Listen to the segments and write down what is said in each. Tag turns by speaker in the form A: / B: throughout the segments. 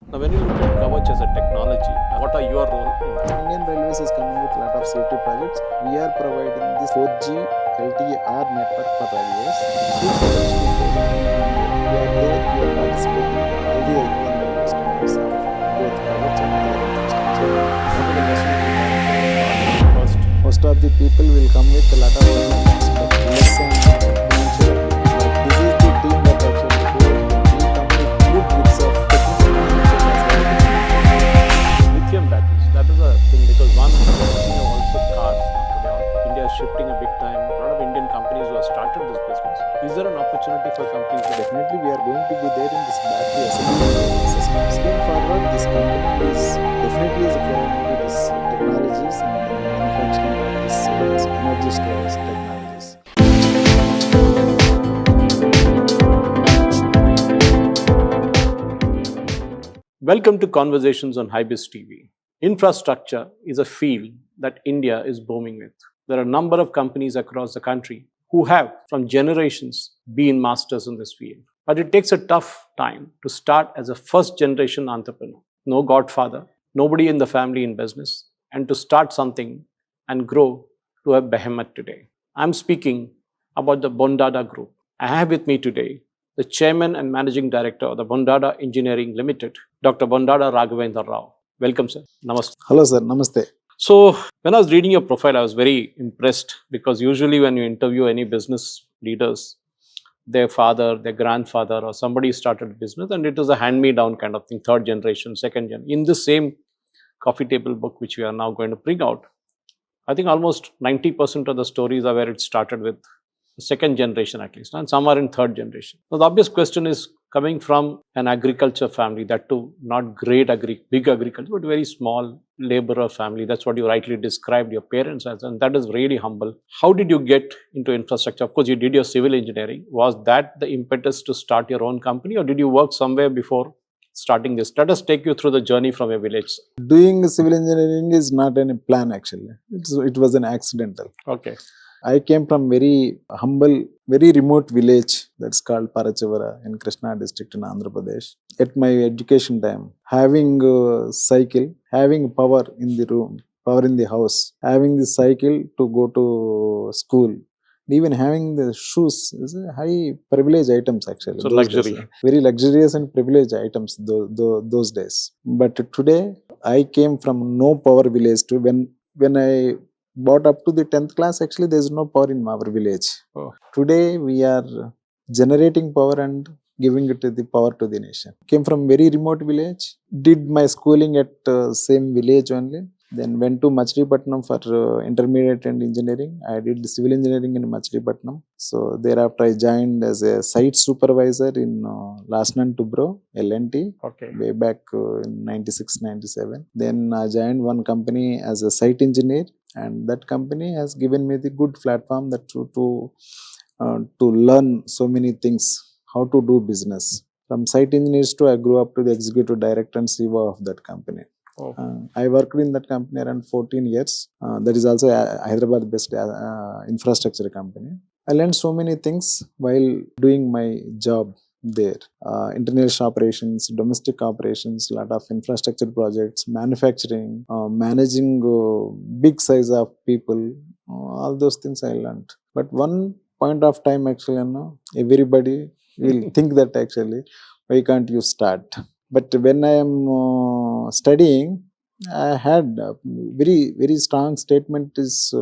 A: Now, when you look at Kavach as a technology, what are your role in that?
B: Indian Railways is coming with a lot of safety projects. We are providing this 4G LTE-R network for railways. This we are there, we are participating in all the Indian railway standards of both Kavach and other infrastructure.
A: What are the lessons you learned first?
B: Most of the people will come with a lot of benefits, but less on financial ability. But this is the team that actually we come with good mix of technical knowledge as well as
A: Lithium batteries, that is a thing because one, also cars now today. India is shifting a big time. A lot of Indian companies who have started this business. Is there an opportunity for companies to
B: definitely we are going to be there in this battery assembly systems. Going forward, this company is definitely following with these technologies and manufacturing of this energy storage technologies.
A: Welcome to Conversations on Hybiz TV. Infrastructure is a field that India is booming with. There are a number of companies across the country who have, from generations, been masters in this field. But it takes a tough time to start as a first-generation entrepreneur. No godfather, nobody in the family in business, and to start something and grow to a behemoth today. I'm speaking about the Bondada Group. I have with me today the Chairman and Managing Director of the Bondada Engineering Limited, Dr. Bondada Raghavendra Rao. Welcome, sir. Namaste.
B: Hello, sir. Namaste.
A: So, when I was reading your profile, I was very impressed because usually when you interview any business leaders, their father, their grandfather, or somebody started a business and it is a hand-me-down kind of thing, third generation, second generation. In the same coffee table book, which we are now going to bring out, I think almost 90% of the stories are where it started with the second generation at least, and some are in third generation. Now, the obvious question is coming from an agriculture family, that too, not great big agriculture, but very small laborer family. That's what you rightly described your parents as, and that is really humble. How did you get into infrastructure? Of course, you did your civil engineering. Was that the impetus to start your own company, or did you work somewhere before starting this? Let us take you through the journey from your village.
B: Doing civil engineering is not any plan actually. It was an accidental.
A: Okay.
B: I came from very humble, very remote village that's called Parachavara in Krishna district in Andhra Pradesh. At my education time, having a cycle, having power in the room, power in the house, having the cycle to go to school, even having the shoes is a high privilege items actually.
A: So luxury.
B: Days, very luxurious and privileged items those days. But today, I came from no power village to when I brought up to the 10th class, actually there is no power in our village.
A: Oh.
B: Today we are generating power and giving it to the power to the nation. Came from very remote village, did my schooling at same village only. Then went to Machilipatnam for intermediate and engineering. I did civil engineering in Machilipatnam. So thereafter I joined as a site supervisor in Lasnan Tubro, L&T,
A: okay,
B: way back in 96-97. Then I joined one company as a site engineer, and that company has given me the good platform that to learn so many things, how to do business. From site engineers to I grew up to the executive director and CEO of that company.
A: Oh.
B: I worked in that company around 14 years. That is also a Hyderabad-based infrastructure company. I learned so many things while doing my job there. International operations, domestic operations, lot of infrastructure projects, manufacturing, managing big size of people, all those things I learned. But one point of time actually, everybody will think that actually, why can't you start? But when I am studying, I had a very, very strong statement is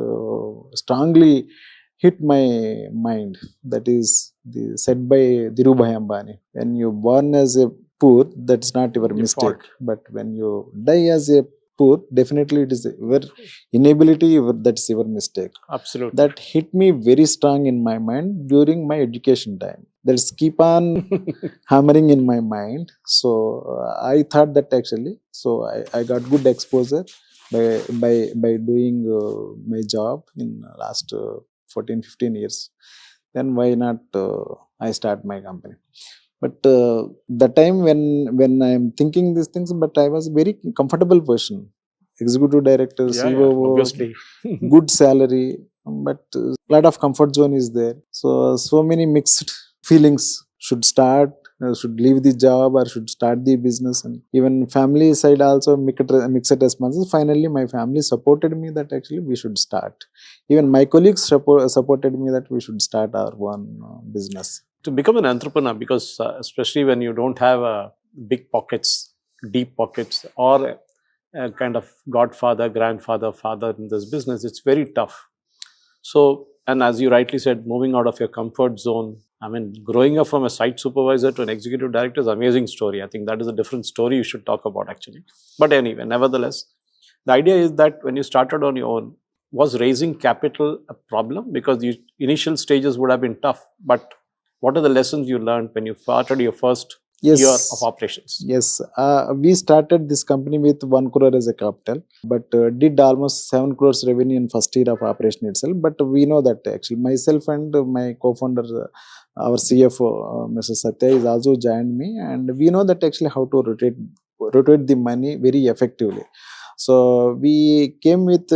B: strongly hit my mind. That is said by Dhirubhai Ambani. When you born as a poor, that's not your mistake.
A: Fault.
B: But when you die as a poor, definitely it is your inability, that's your mistake.
A: Absolutely.
B: That hit me very strong in my mind during my education time. That's keep on hammering in my mind. So I thought that actually, so I got good exposure by doing my job in last 14-15 years. Then why not I start my company? But the time when I am thinking these things, but I was very comfortable person, executive director, CEO,
A: obviously.
B: good salary, but lot of comfort zone is there. So many mixed feelings should start should leave the job or should start the business. And even family side also mixed responses. Finally, my family supported me that actually we should start. Even my colleagues supported me that we should start our one business.
A: To become an entrepreneur, because especially when you don't have big pockets, deep pockets, or a kind of godfather, grandfather, father in this business, it's very tough. So, and as you rightly said, moving out of your comfort zone, I mean, growing up from a site supervisor to an executive director is an amazing story. I think that is a different story you should talk about actually. But anyway, nevertheless, the idea is that when you started on your own, was raising capital a problem? Because the initial stages would have been tough. But what are the lessons you learned when you started your first year of operations?
B: Yes, we started this company with 1 crore as a capital, but did almost 7 crores revenue in first year of operation itself. But we know that actually myself and my co-founder, our CFO, Mr. Satya, is also joined me, and we know that actually how to rotate the money very effectively. So we came with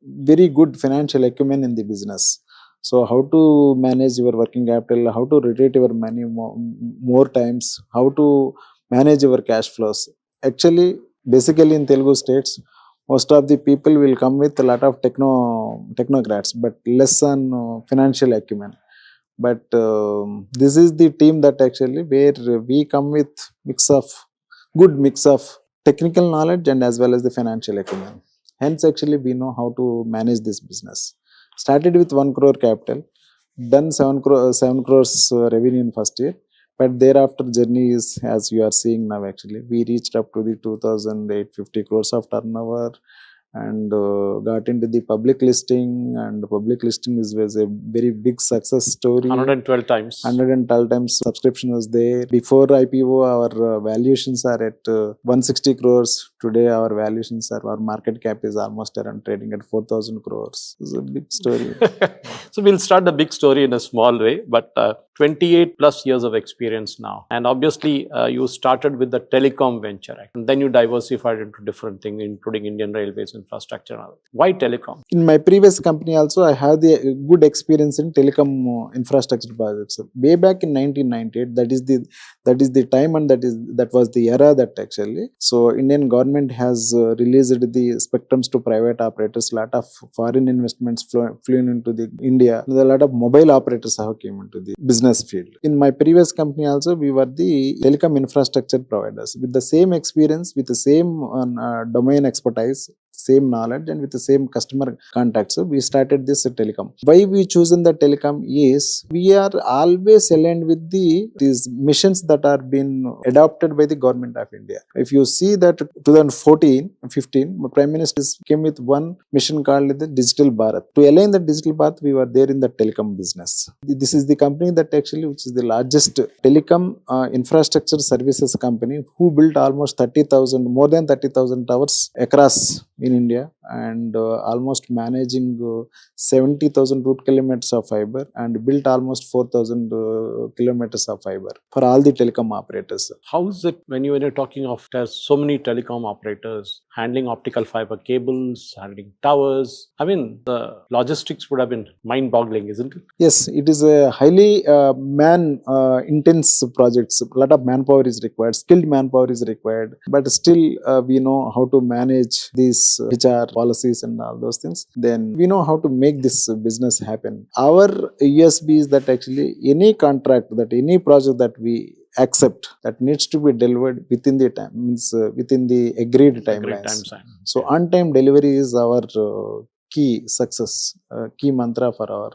B: very good financial acumen in the business. So how to manage your working capital, how to rotate your money more times, how to manage your cash flows. Actually, basically in Telugu states, most of the people will come with a lot of technocrats, but less on financial acumen. But this is the team that actually where we come with good mix of technical knowledge and as well as the financial acumen. Hence, actually, we know how to manage this business. Started with 1 crore capital, done 7 crores revenue in first year. But thereafter journey is as you are seeing now actually. We reached up to the 2,850 crores of turnover and got into the public listing, and public listing was a very big success story.
A: 112 times.
B: 112 times subscription was there. Before IPO, our valuations are at 160 crores. Today, our valuations are, our market cap is almost around trading at 4,000 crores. It's a big story.
A: So we'll start the big story in a small way, but 28 plus years of experience now. And obviously, you started with the telecom venture, and then you diversified into different things, including Indian Railways infrastructure. Why telecom?
B: In my previous company also, I had the good experience in telecom infrastructure projects. Way back in 1998, that is the time, and that was the era that actually. So Indian government has released the spectrums to private operators. A lot of foreign investments flew into the India. A lot of mobile operators have came into the business field. In my previous company also, we were the telecom infrastructure providers with the same experience, with the same domain expertise, same knowledge, and with the same customer contacts. So we started this telecom. Why we chosen the telecom is we are always aligned with these missions that are being adopted by the government of India. If you see that 2014-15, Prime Minister came with one mission called the Digital Bharat. To align the Digital Bharat, we were there in the telecom business. This is the company that actually, which is the largest telecom infrastructure services company, who built almost more than 30,000 towers across in India, and almost managing 70,000 route kilometers of fiber, and built almost 4,000 kilometers of fiber for all the telecom operators.
A: How is it when you're talking of there's so many telecom operators handling optical fiber cables, handling towers? I mean, the logistics would have been mind-boggling, isn't it?
B: Yes, it is a highly intense projects. A lot of manpower is required, skilled manpower is required, but still we know how to manage these HR policies and all those things. Then we know how to make this business happen. Our USB is that actually any contract, that any project that we accept, that needs to be delivered within the time, within the agreed timelines. So on-time delivery is our key success, key mantra for our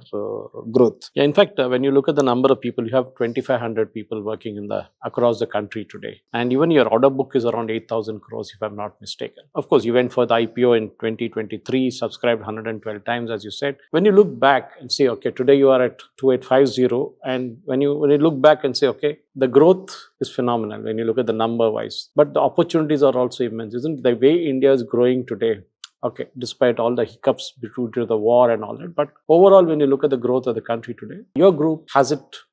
B: growth.
A: Yeah, in fact, when you look at the number of people, you have 2,500 people working across the country today. And even your order book is around 8,000 crores, if I'm not mistaken. Of course, you went for the IPO in 2023, subscribed 112 times, as you said. When you look back and say, okay, today you are at 2,850, and when you look back and say, okay, the growth is phenomenal when you look at the number wise, but the opportunities are also immense, isn't it? The way India is growing today, okay, despite all the hiccups due to the war and all that, but overall, when you look at the growth of the country today, your group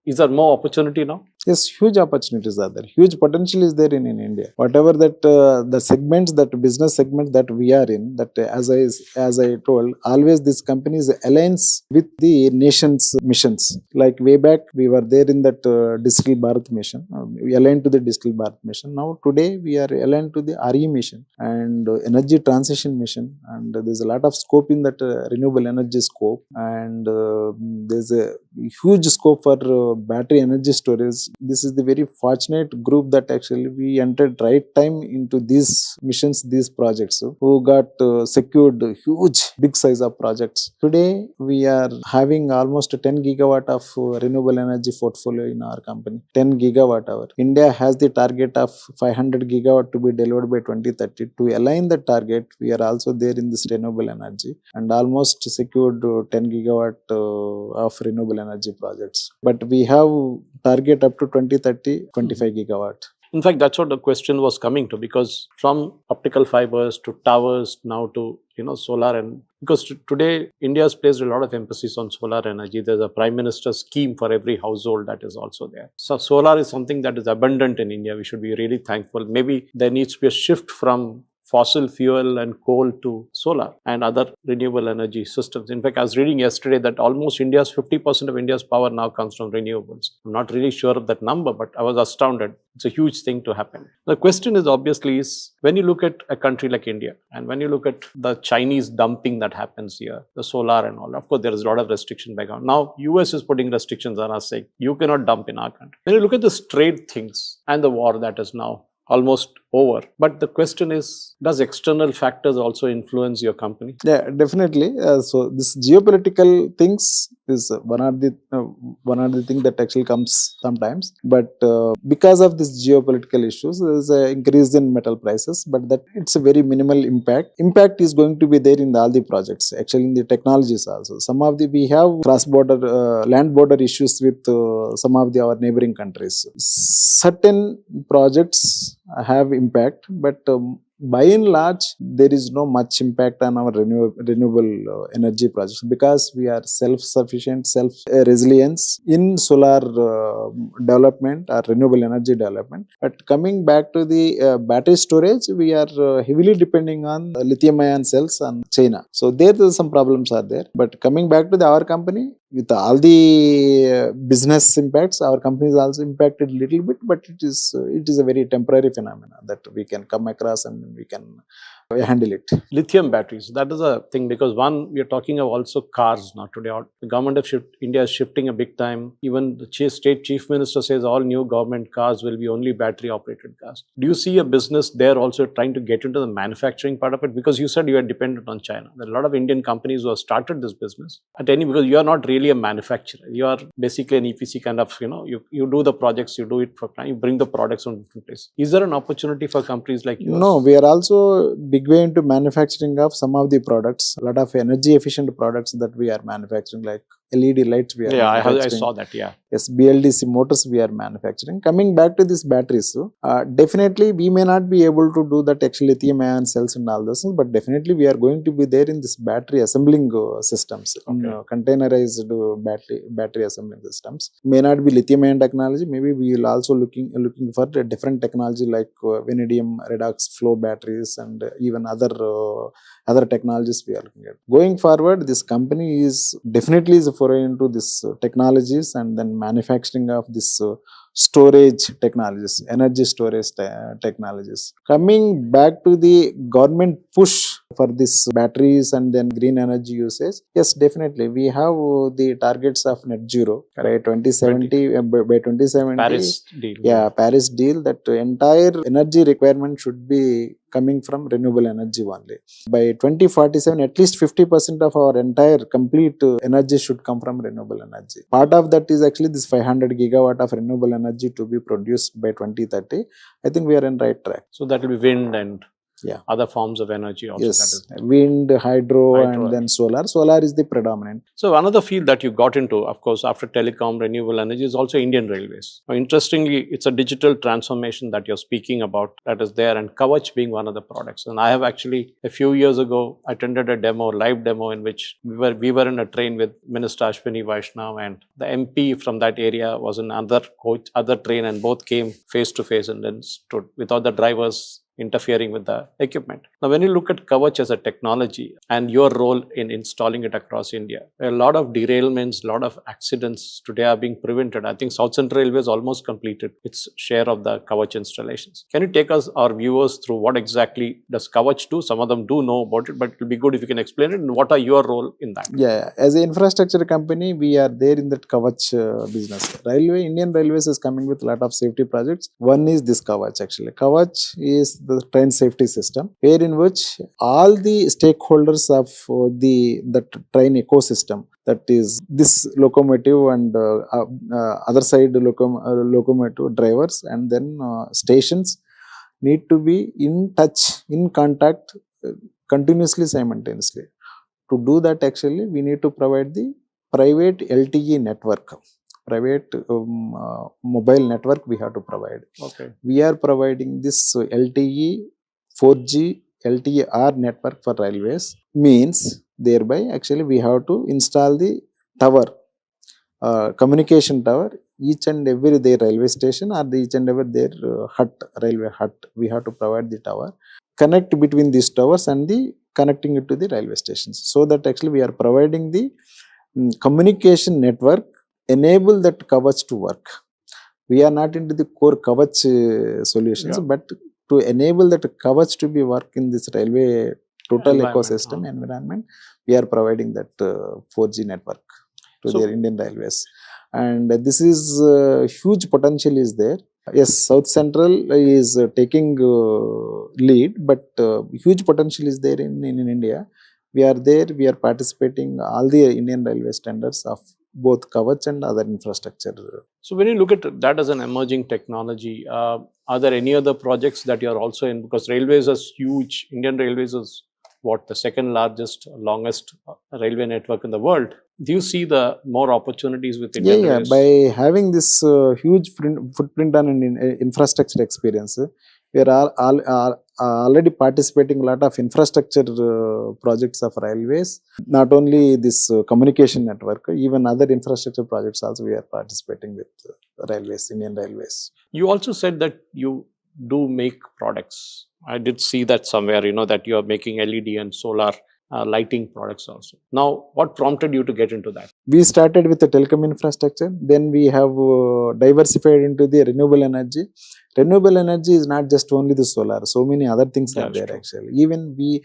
A: is there more opportunity now?
B: Yes, huge opportunities are there. Huge potential is there in India. Whatever that the segments, that business segment that we are in, that as I told, always these companies aligns with the nation's missions. Like way back, we were there in that digital Bharat mission. We aligned to the digital Bharat mission. Now today we are aligned to the RE mission and energy transition mission. And there's a lot of scope in that renewable energy scope. And there's a huge scope for battery energy storage. This is the very fortunate group that actually we entered right time into these missions, these projects, who got secured huge big size of projects. Today we are having almost 10 gigawatt of renewable energy portfolio in our company. 10 gigawatt hour. India has the target of 500 gigawatt to be delivered by 2030. To align the target, we are also there in this renewable energy and almost secured 10 gigawatt of renewable energy projects. But we have target up to 2030, 25 gigawatt.
A: In fact, that's what the question was coming to, because from optical fibers to towers now to solar, and because today India has placed a lot of emphasis on solar energy. There's a prime minister's scheme for every household that is also there. So solar is something that is abundant in India. We should be really thankful. Maybe there needs to be a shift from fossil fuel and coal to solar and other renewable energy systems. In fact, I was reading yesterday that almost 50% of India's power now comes from renewables. I'm not really sure of that number, but I was astounded. It's a huge thing to happen. The question is obviously when you look at a country like India and when you look at the Chinese dumping that happens here, the solar and all, of course, there is a lot of restriction background. Now, US is putting restrictions on us saying, you cannot dump in our country. When you look at the trade things and the war that is now almost over. But the question is, does external factors also influence your company?
B: Yeah, definitely. So this geopolitical things is one of the thing that actually comes sometimes. But because of this geopolitical issues, there is an increase in metal prices. But that it's a very minimal impact. Impact is going to be there in all the projects. Actually, in the technologies also. Some of we have cross-border, land border issues with some of our neighboring countries. Certain projects have impact, but by and large, there is no much impact on our renewable energy projects because we are self-sufficient, self-resilience in solar development or renewable energy development. But coming back to the battery storage, we are heavily depending on lithium-ion cells and China. So there some problems are there. But coming back to our company, with all the business impacts, our company is also impacted a little bit, but it is a very temporary phenomenon that we can come across and we can handle it.
A: Lithium batteries, that is a thing, because one, we are talking of also cars now today. The government of India is shifting a big time. Even the state chief minister says all new government cars will be only battery operated cars. Do you see a business there also trying to get into the manufacturing part of it? Because you said you are dependent on China. There are a lot of Indian companies who have started this business because you are not really a manufacturer. You are basically an EPC kind of, you do the projects, you do it for time, you bring the products from different places. Is there an opportunity for companies like yours?
B: No, we are also big way into manufacturing of some of the products. A lot of energy efficient products that we are manufacturing, like LED lights we are manufacturing.
A: I saw that, yeah.
B: Yes, BLDC motors we are manufacturing. Coming back to these batteries, definitely we may not be able to do that actually lithium-ion cells and all those things, but definitely we are going to be there in this battery assembling systems, containerized battery assembling systems. May not be lithium-ion technology. Maybe we will also looking for a different technology like vanadium redox flow batteries and even other technologies we are looking at. Going forward, this company is definitely foray into this technologies and then manufacturing of this storage technologies, energy storage technologies. Coming back to the government push for this batteries and then green energy usage, yes, definitely we have the targets of net zero by 2070. By 2070,
A: Paris deal.
B: Yeah, Paris deal. That entire energy requirement should be coming from renewable energy only. By 2047, at least 50% of our entire complete energy should come from renewable energy. Part of that is actually this 500 gigawatt of renewable energy to be produced by 2030. I think we are in right track.
A: So that will be wind and
B: Yeah.
A: other forms of energy also.
B: Yes,
A: That is there.
B: wind, hydro,
A: Hydro.
B: and then solar. Solar is the predominant.
A: So another field that you got into, of course, after telecom, renewable energy, is also Indian Railways. Now, interestingly, it's a digital transformation that you're speaking about that is there, and Kavach being one of the products. And I have actually, a few years ago, attended a demo, live demo, in which we were in a train with Minister Ashwini Vaishnav, and the MP from that area was in other train, and both came face to face and then stood without the drivers interfering with the equipment. Now, when you look at Kavach as a technology and your role in installing it across India, a lot of derailments, a lot of accidents today are being prevented. I think South Central Railway has almost completed its share of the Kavach installations. Can you take us, our viewers, through what exactly does Kavach do? Some of them do know about it, but it will be good if you can explain it. And what are your role in that?
B: Yeah, as an infrastructure company, we are there in that Kavach business. Indian Railways is coming with a lot of safety projects. One is this Kavach actually. Kavach is the train safety system, wherein which all the stakeholders of the train ecosystem, that is this locomotive and other side locomotive drivers, and then stations, need to be in touch, in contact continuously, simultaneously. To do that, actually, we need to provide the private LTE network, private mobile network we have to provide.
A: Okay.
B: We are providing this LTE, 4G, LTE-R network for railways. Means, thereby, actually, we have to install the tower, communication tower, each and every their railway station or each and every their railway hut. We have to provide the tower, connect between these towers and the connecting it to the railway stations, so that actually we are providing the communication network, enable that Kavach to work. We are not into the core Kavach solutions, but to enable that Kavach to be work in this railway total ecosystem environment, we are providing that 4G network to their Indian Railways. And this is huge potential is there. Yes, South Central is taking lead, but huge potential is there in India. We are there, we are participating all the Indian Railways tenders of both Kavach and other infrastructure.
A: So when you look at that as an emerging technology, are there any other projects that you are also in? Because railways is huge. Indian Railways is what, the second largest, longest railway network in the world. Do you see the more opportunities with Indian Railways?
B: By having this huge footprint on infrastructure experience, we are already participating a lot of infrastructure projects of railways. Not only this communication network, even other infrastructure projects also we are participating with railways, Indian Railways.
A: You also said that you do make products. I did see that somewhere, that you are making LED and solar lighting products also. Now, what prompted you to get into that?
B: We started with the telecom infrastructure. Then we have diversified into the renewable energy. Renewable energy is not just only the solar. So many other things are there actually. Even we,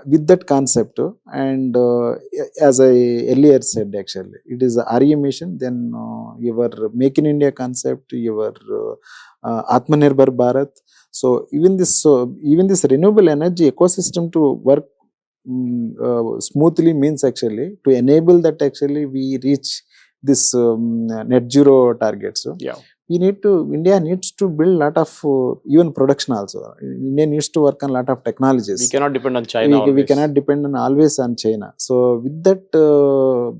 B: with that concept, and as I earlier said actually, it is a RE mission, then your Make in India concept, your Atmanirbhar Bharat. So even this renewable energy ecosystem to work smoothly means actually to enable that actually we reach this net zero targets. India needs to build a lot of even production also. India needs to work on a lot of technologies.
A: We cannot depend on China.
B: We cannot depend on always on China. So with that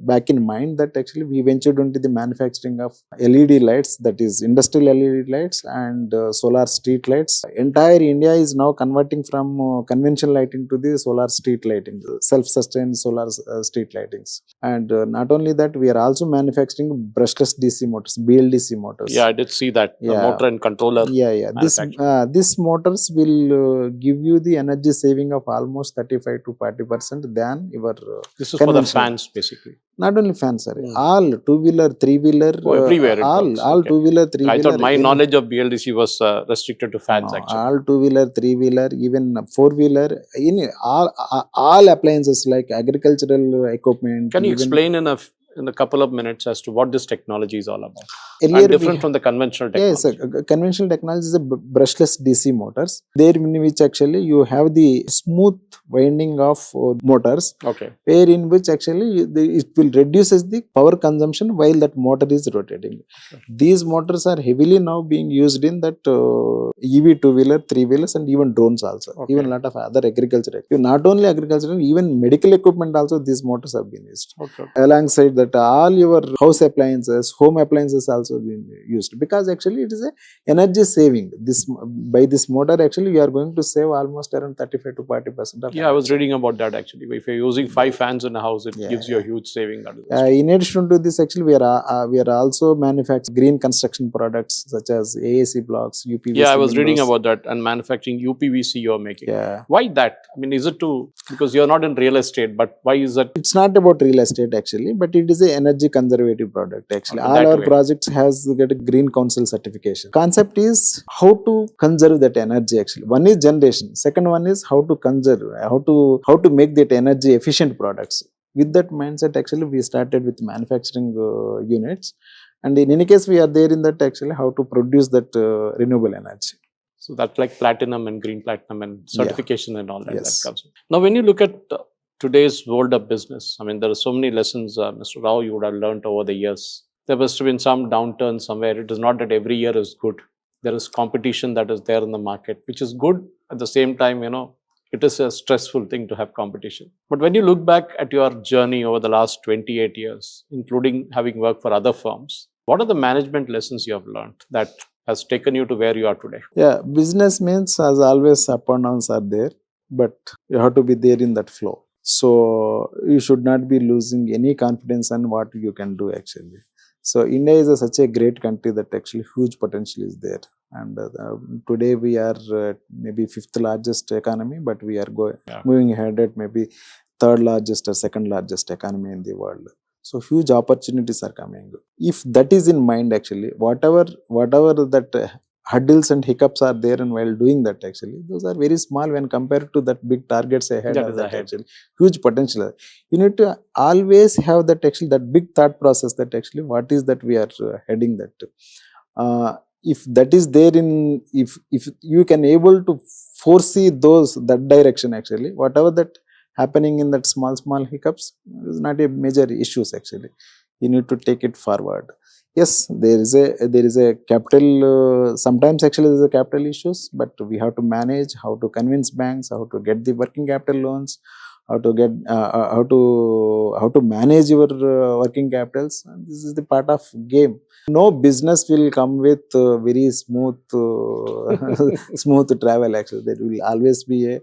B: back in mind, that actually we ventured into the manufacturing of LED lights, that is industrial LED lights and solar street lights. Entire India is now converting from conventional lighting to the solar street lighting, self-sustained solar street lightings. And not only that, we are also manufacturing brushless DC motors, BLDC motors.
A: Yeah, I did see that. The motor and controller.
B: These motors will give you the energy saving of almost 35 to 40% than your.
A: This is for the fans, basically.
B: Not only fans, sir. All two-wheeler, three-wheeler,
A: everywhere.
B: All two-wheeler, three-wheeler.
A: I thought my knowledge of BLDC was restricted to fans. Actually,
B: all two-wheeler, three-wheeler, even four-wheeler. In all appliances like agricultural equipment.
A: Can you explain in a in a couple of minutes as to what this technology is all about?
B: Earlier
A: And
B: we
A: different from the conventional
B: Yes,
A: technology.
B: conventional technology is a brushless DC motors. There in which actually you have the smooth winding of motors,
A: Okay.
B: where in which actually it will reduces the power consumption while that motor is rotating.
A: Okay.
B: These motors are heavily now being used in that EV two-wheeler, three-wheelers, and even drones also.
A: Okay.
B: Even a lot of other agriculture. Not only agriculture, even medical equipment also these motors have been used.
A: Okay.
B: Alongside that, all your house appliances, home appliances also been used, because actually it is a energy saving. This by this motor actually you are going to save almost around 35 to 40% of
A: Yeah, I was
B: energy.
A: reading about that actually. If you're using 5 fans in a house, it
B: Yeah,
A: gives you a huge saving. That is
B: in addition to this, actually we are also manufacturing green construction products such as AAC blocks, UPVC
A: yeah, I was reading
B: windows.
A: about that, and manufacturing UPVC you're making.
B: Yeah,
A: Why that? I mean, is it to, because you're not in real estate, but why is that?
B: it's not about real estate actually, but it is a energy conservative product actually.
A: Okay,
B: All
A: that
B: our
A: way.
B: projects has get a green council certification. Concept is how to conserve that energy actually. One is generation, second one is how to conserve, how to make that energy efficient products. With that mindset actually we started with manufacturing units, and in any case we are there in that actually how to produce that renewable energy.
A: So that's like platinum and green platinum and certification and all that,
B: Yes.
A: that comes. Now, when you look at today's world of business, I mean, there are so many lessons, Mr. Rao, you would have learned over the years. There must have been some downturn somewhere. It is not that every year is good. There is competition that is there in the market, which is good. At the same time, it is a stressful thing to have competition. But when you look back at your journey over the last 28 years, including having worked for other firms, what are the management lessons you have learned that has taken you to where you are today?
B: Yeah, business means as always up and downs are there, but you have to be there in that flow. So you should not be losing any confidence on what you can do actually. So India is such a great country that actually huge potential is there. And today we are maybe fifth largest economy, but we are moving ahead at maybe third largest or second largest economy in the world. So huge opportunities are coming. If that is in mind, actually, whatever that hurdles and hiccups are there, and while doing that, actually, those are very small when compared to that big targets ahead.
A: That
B: of
A: is
B: that
A: ahead.
B: actually huge potential. You need to always have that actually that big thought process that actually what is that we are heading that. If that is there in if you can able to foresee that direction actually, whatever that happening in that small hiccups is not a major issues actually. You need to take it forward. Yes, there is a capital sometimes actually there is a capital issues, but we have to manage how to convince banks, how to get the working capital loans, how to get how to manage your working capitals. And this is the part of game. No business will come with very smooth smooth travel actually. There will always be a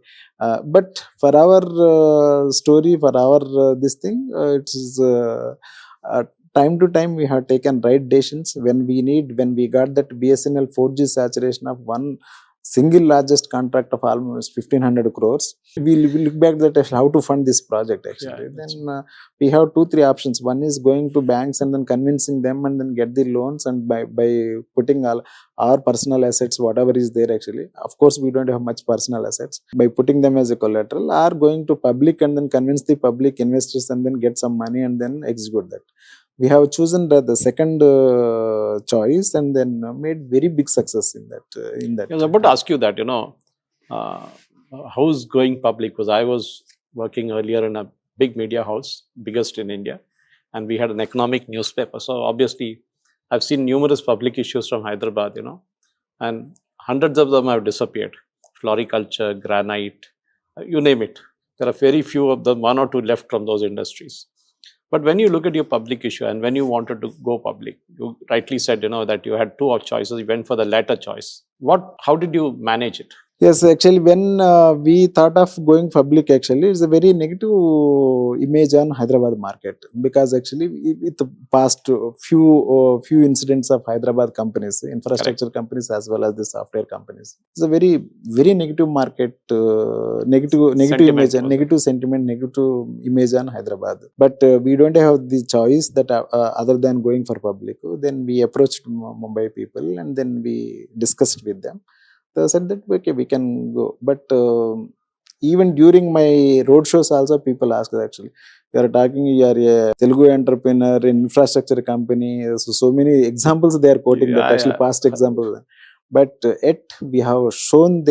B: but for our story, for our this thing, it is time to time we have taken right decisions when we got that BSNL 4G saturation of one single largest contract of almost 1500 crores. We look back that how to fund this project actually. Then we have 2-3 options. One is going to banks and then convincing them and then get the loans, and by putting all our personal assets, whatever is there actually. Of course, we don't have much personal assets. By putting them as a collateral, are going to public and then convince the public investors and then get some money and then execute that. We have chosen the second choice and then made very big success in that.
A: I was about to ask you that, how's going public? Because I was working earlier in a big media house, biggest in India, and we had an economic newspaper. So obviously, I've seen numerous public issues from Hyderabad, and hundreds of them have disappeared. Floriculture, granite, you name it. There are very few of them, 1 or 2 left from those industries. But when you look at your public issue and when you wanted to go public, you rightly said, that you had 2 choices. You went for the latter choice. How did you manage it?
B: Yes, actually, when we thought of going public, actually, it's a very negative image on Hyderabad market, because actually, with the past few incidents of Hyderabad companies, infrastructure companies as well as the software companies, it's a very negative market, negative image, negative sentiment, negative image on Hyderabad. But we don't have the choice that other than going for public. Then we approached Mumbai people and then we discussed with them. They said that okay, we can go. But even during my road shows also, people ask actually, You are talking, you are a Telugu entrepreneur, infrastructure company. So many examples they are quoting that actually past examples. But yet we have shown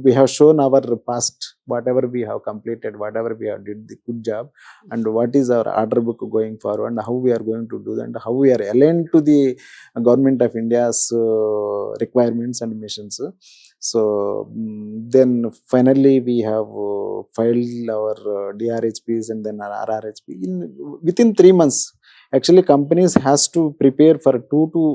B: we have shown our past, whatever we have completed, whatever we have did the good job, and what is our order book going forward, and how we are going to do that, and how we are aligned to the government of India's requirements and missions. So then finally we have filed our DRHPs and then our RRHP within 3 months. Actually, companies has to prepare for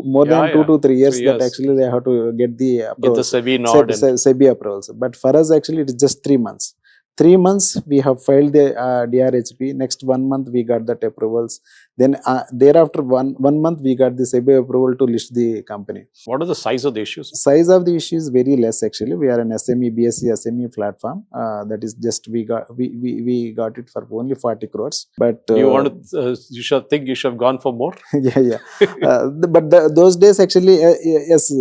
B: more than 2 to 3 years,
A: 3
B: that
A: years.
B: actually they have to get the
A: Get the
B: approvals,
A: SEBI nod.
B: SEBI approvals. But for us, actually, it is just 3 months. 3 months we have filed the DRHP. Next 1 month we got that approvals. Then thereafter one month we got the SEBI approval to list the company.
A: What are the size of the issues?
B: Size of the issue is very less actually. We are an SME, BSc SME platform. That is just we got it for only 40 crores. But
A: you want to, you should think you should have gone for more.
B: yeah. But those days actually, yes,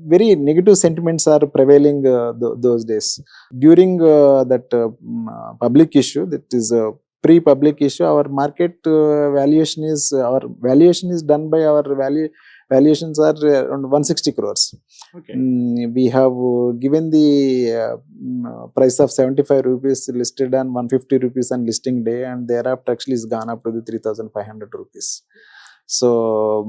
B: very negative sentiments are prevailing those days. During that public issue, that is pre-public issue, our market valuation is done by our valuations are around 160 crores.
A: Okay.
B: We have given the price of 75 rupees listed on 150 rupees on listing day, and thereafter actually is gone up to the 3,500 rupees. So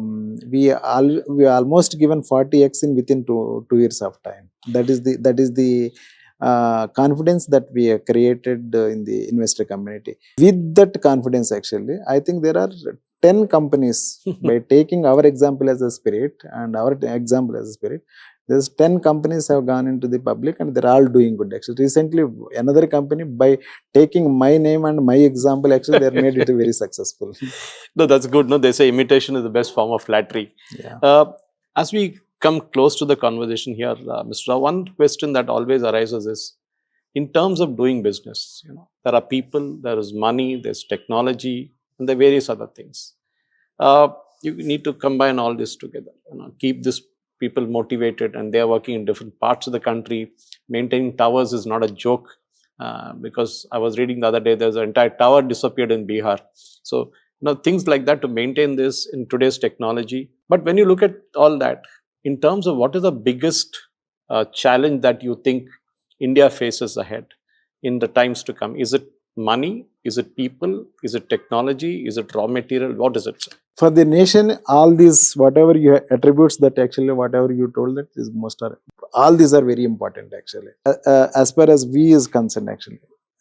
B: we almost given 40x in within two years of time. That is the confidence that we have created in the investor community. With that confidence, actually, I think there are 10 companies by taking our example as a spirit and our example as a spirit. There's 10 companies have gone into the public and they're all doing good. Actually, recently another company, by taking my name and my example, actually they made it very successful.
A: No, that's good. No, they say imitation is the best form of flattery.
B: Yeah.
A: As we come close to the conversation here, Mr. Rao, one question that always arises is, in terms of doing business, there are people, there is money, there's technology, and there are various other things. You need to combine all this together. Keep this people motivated, and they are working in different parts of the country. Maintaining towers is not a joke, because I was reading the other day, there's an entire tower disappeared in Bihar. So things like that to maintain this in today's technology. But when you look at all that, in terms of what is the biggest challenge that you think India faces ahead in the times to come, is it money? Is it people? Is it technology? Is it raw material? What is it?
B: For the nation, all these, whatever you attributes that actually, whatever you told, that is all these are very important actually. As far as we is concerned, actually,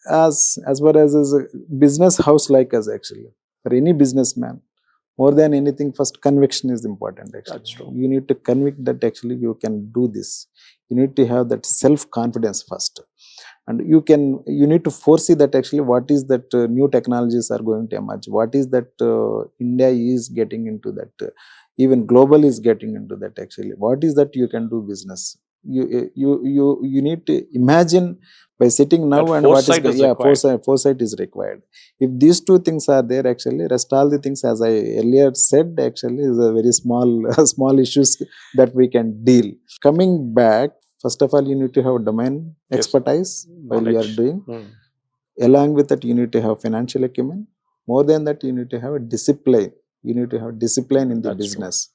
B: as far as a business house like us, actually, for any businessman, more than anything, first conviction is important actually.
A: That's true.
B: You need to convict that actually you can do this. You need to have that self-confidence first. And you need to foresee that actually what is that new technologies are going to emerge, what is that India is getting into that, even global is getting into that actually, what is that you can do business. You need to imagine by sitting now,
A: that
B: and what is
A: foresight
B: is required. If these two things are there, actually rest all the things, as I earlier said, actually is a very small issues that we can deal. Coming back, first of all, you need to have domain expertise while you are doing. Along with that, you need to have financial acumen. More than that, you need to have a discipline. You need to have discipline in the business.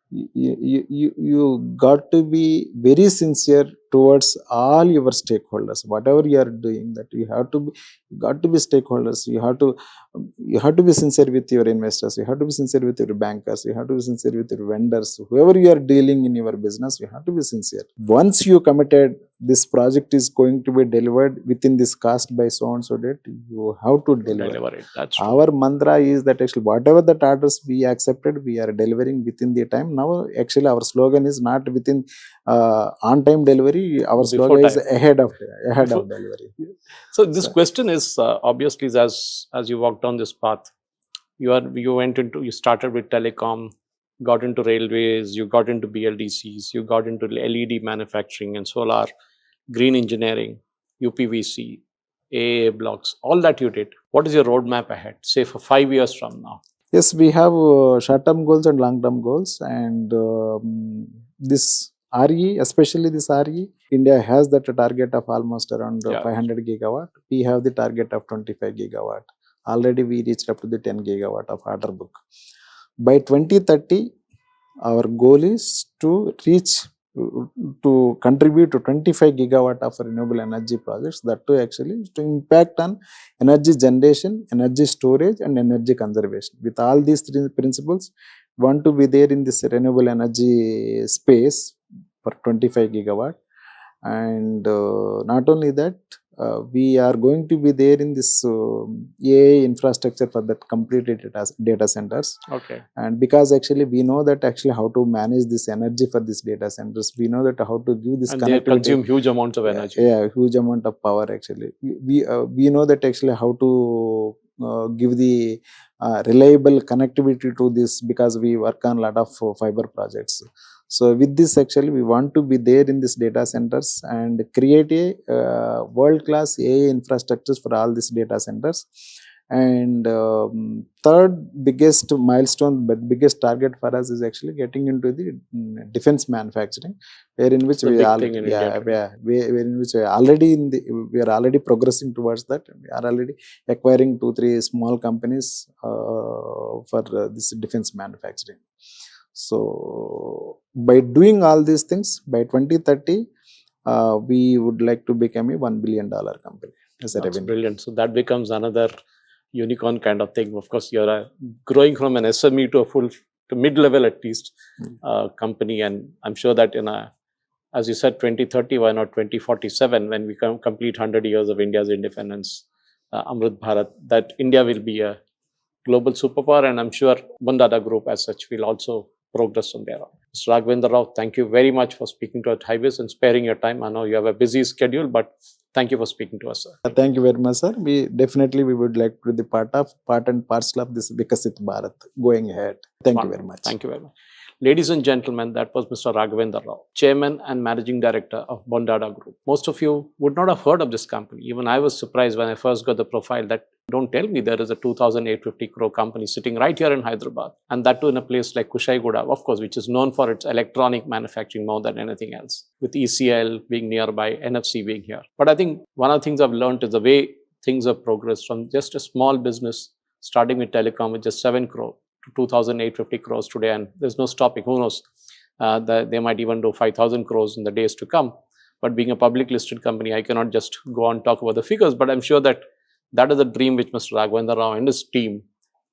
B: You got to be very sincere towards all your stakeholders. Whatever you are doing, that you got to be stakeholders. You have to be sincere with your investors. You have to be sincere with your bankers. You have to be sincere with your vendors. Whoever you are dealing in your business, you have to be sincere. Once you committed, this project is going to be delivered within this cost by so and so date, you have to deliver
A: it. That's true.
B: Our mantra is that actually whatever that orders we accepted, we are delivering within the time. Now actually our slogan is not within on time delivery. Our slogan is ahead of delivery.
A: So this question is obviously, as you walked on this path, you started with telecom, got into railways, you got into BLDCs, you got into LED manufacturing and solar, green engineering, UPVC, AA blocks, all that you did. What is your roadmap ahead, say for 5 years from now?
B: Yes, we have short-term goals and long-term goals, and this RE, especially this RE, India has that target of almost around 500 gigawatt. We have the target of 25 gigawatt. Already we reached up to the 10 gigawatt of order book. By 2030, our goal is to reach to contribute to 25 gigawatt of renewable energy projects, that too actually to impact on energy generation, energy storage and energy conservation. With all these three principles, want to be there in this renewable energy space for 25 gigawatt. And not only that, we are going to be there in this AI infrastructure for that complete data centers.
A: Okay.
B: And because actually we know that actually how to manage this energy for these data centers, we know that how to give this
A: And they
B: connectivity.
A: consume huge amounts of energy.
B: Yeah, huge amount of power actually. We know that actually how to give the reliable connectivity to this, because we work on a lot of fiber projects. So with this actually we want to be there in these data centers and create a world-class AI infrastructures for all these data centers. And third biggest milestone, but biggest target for us is actually getting into the defense manufacturing, wherein which we are already progressing towards that. We are already acquiring 2-3 small companies for this defense manufacturing. So by doing all these things, by 2030, we would like to become a $1 billion company as a revenue.
A: Brilliant. So that becomes another unicorn kind of thing. Of course, you're growing from an SME to a full, to mid-level at least, company. And I'm sure that as you said, 2030, why not 2047, when we complete 100 years of India's independence, Amrit Bharat, that India will be a global superpower. And I'm sure Bondada Group as such will also progress from there on. Mr. Raghavendra Rao, thank you very much for speaking to us at Hybiz and sparing your time. I know you have a busy schedule, but thank you for speaking to us, sir.
B: Thank you very much, sir. We would like to be part and parcel of this Vikasit Bharat going ahead. Thank you very much.
A: Thank you very much. Ladies and gentlemen, that was Mr. Raghavendra Rao, Chairman and Managing Director of Bondada Group. Most of you would not have heard of this company. Even I was surprised when I first got the profile that, don't tell me there is a 2,850 crore company sitting right here in Hyderabad, and that too in a place like Kushaiguda, of course, which is known for its electronic manufacturing more than anything else, with ECL being nearby, NFC being here. But I think one of the things I've learned is the way things have progressed from just a small business starting with Telecom with just 7 crore to 2,850 crores today, and there's no stopping. Who knows? They might even do 5,000 crores in the days to come. But being a public listed company, I cannot just go on and talk about the figures, but I'm sure that that is the dream which Mr. Raghavendra Rao and his team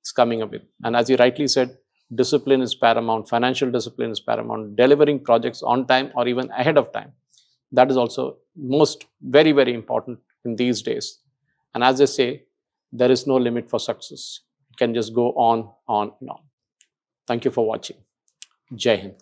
A: is coming up with. And as he rightly said, discipline is paramount, financial discipline is paramount, delivering projects on time or even ahead of time. That is also very, very important in these days. And as they say, there is no limit for success. It can just go on and on. Thank you for watching. Jai Hind.